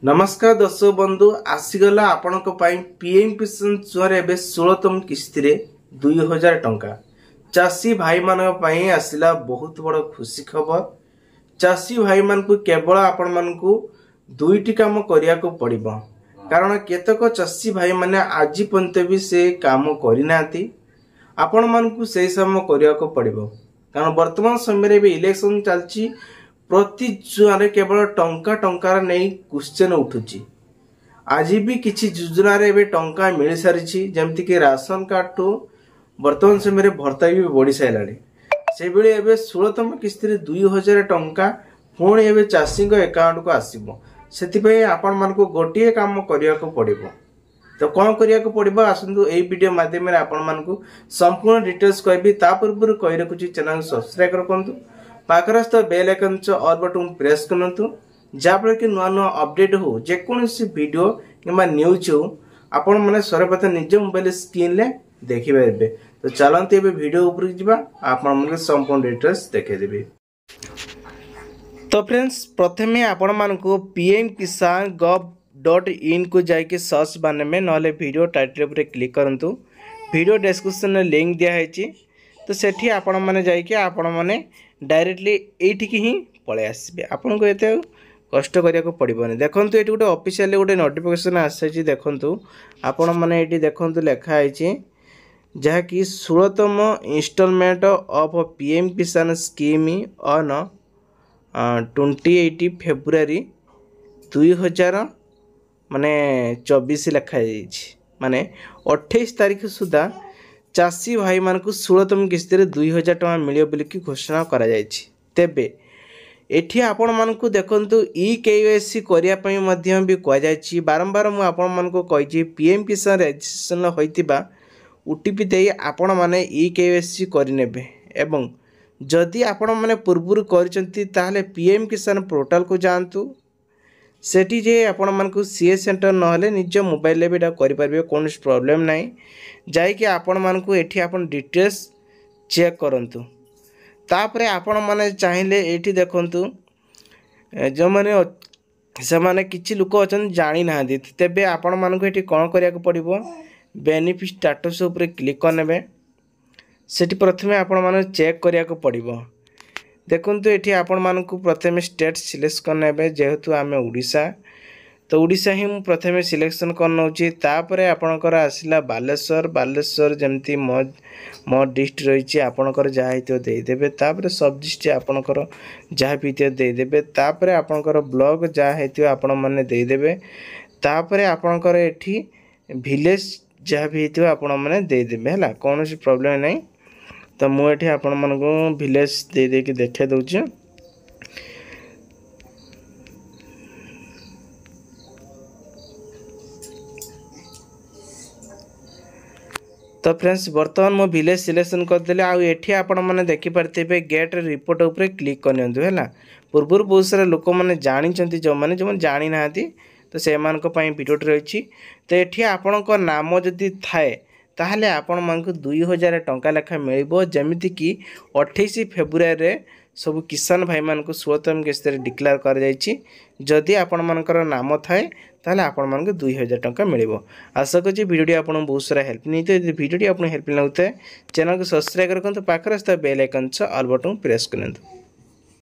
नमस्कार दर्शक बंधु आसीगला आपण पीएम किसान छुआर एवं 16तम किस्ती 2000 टंका चाषी भाई मान आसला बहुत बड़ खुशी खबर। चाषी भाई मान को केवल आपण मान को दुईटी काम करिया को पड़िबो, कारण केतक चाषी भाई माने आज पर्यंत भी से काम करना आपण मान को से समय करिया को पड़िबो, कारण वर्तमान समय रे इलेक्शन चलची। प्रति योजना केवल टंका टंकार नहीं क्वेश्चन उठुची। आज भी किसी योजना रे टंका मिल सारी, जमती कि राशन कार्ड ठू वर्तमान समय भर्ता भी बढ़ी सारे से 16तम किस्ती 2000 टंका पुणी एवं चाषी अकाउंट को आसो। से आपण मान को गोटे काम करने को पड़ो। तो कौन करने को पड़ो आसतु यही वीडियो माध्यम आपण मान को संपूर्ण डिटेल्स कहबी। ता पूर्व कही रखुची चैनल सब्सक्राइब रखु, पाखरस्थ bell icon all button press करंतु, जाफल कि नुआ नुआ अपडेट हो जेकोसी वीडियो कि न्यूज हो आपण मैंने सर्वप्रथम निज मोबाइल स्क्रीन ले देखि पारे। तो चलते वीडियो ऊपर जावा, आपण मन संपूर्ण डिटेल्स देखेदेबे। तो फ्रेंड्स प्रथमे आपण मान को pmkisan.gov.in को जाके सर्च बारे में नले वीडियो टाइटल पर क्लिक करंतु। वीडियो डिस्क्रिप्शन में लिंक दिया है, तो सेठी आपण माने जाके आपण माने डायरेक्टली एठी की ही पळे आसीबे। आपन को एते कष्ट करिया को पड़िबोनी। देखंतु एठी गोटे ऑफिशियल गोटे नोटिफिकेशन आसी, देखंतु आपण माने एठी देखंतु लेखा आइछि जहा कि 16तम इंस्टॉलमेंट ऑफ पीएम किसान स्कीम ऑन 28 फेब्रुआरी 2000 माने 24 लेखा आइछि, माने 28 तारीख सुधा चाषी भाई मान को 16तम किस्ती 2000 टका मिलियो बोली की घोषणा करा जायछि। तेबे एठी आपण मान को देखंतु ई-केवाईसी करिया पई मध्य भी कह जायछि। बारंबार मु आपण मान को कहिछि पीएम किसान रजिस्ट्रेशन होइतिबा ओटीपी देई आपण माने ई-केवाईसी करिनेबे, एवं जदि आपण माने पूर्वरु करचंती ताहले पीएम किसान पोर्टल को जांतु। सेठी जे आपण मान को सीए सेंटर नहले निज मोबाइल ले बेटा करि परबे, कोन प्रॉब्लम नाही। जाई कि आपण मान को एठी आपण डिटेल्स चेक करंतु। तापरे आपण माने चाहिले एठी देखंतु जो माने से माने किछि लोक अछन जानि नाहंदी, तेबे आपण मान को एठी कोन करिया को पड़िबो, बेनिफिट स्टेटस ऊपर क्लिक करनेबे। सेठी प्रथमे आपण मान चेक करिया को पड़िबो। देखंतु एठी आपण मान को प्रथमे स्टेट सिलेक्ट करनेबे, जेहेतु आमे ओडिसा, तो ओडिसा ही मु प्रथमे सिलेक्शन करनौची। तापरे आपणकर आसिला बालेश्वर जमती मो डिस्ट्रिक्ट रही आपणकर जहाँ हित देदेबे। तापरे सब डिस्ट्रिक्ट आपणकर जहाँ भी हित देदेबे। तापरे आपणकर ब्लॉक जहाँ हित आपण माने देदेबे। तापरे आपणकर एठी विलेज जहाँ भी हित आपण माने देदेबे हला, कोनोसी प्रॉब्लम नहीं। तो मु एठी आपण मन को विलेज दे दे के देखे दउची। तो फ्रेंड्स बर्तमान मो विलेज सिलेक्शन करदेले। आउ एठी आपण माने देखि पारथिबे गेट रिपोर्ट ऊपर क्लिक करनियंतु हैला। पूर्व बहुत सारा लोक माने जानिचंती, जो माने जानि नाहांती, तो से मान को पई वीडियोटी रहिछि। तो एठी आपण को नाम जदि थाए ताहले आपण मान को 2000 टंका लेखा मिलिबो, जेमिति कि 28 फेब्रुआरी रे सब किसान भाई मान को 16तम किस्ती डिक्लेयर कर जाइछि। जदि आपण मानकर नाम थाए ताहले आपण मान को 2000 टंका मिलिबो। आशा करछि वीडियोटी आपण बहुत सारा हेल्प नहीं। तो वीडियोटी आपण हेल्प लागुते चैनल को सब्सक्राइब करकंतु, पाखरस्थ bell icon all button press करंतु।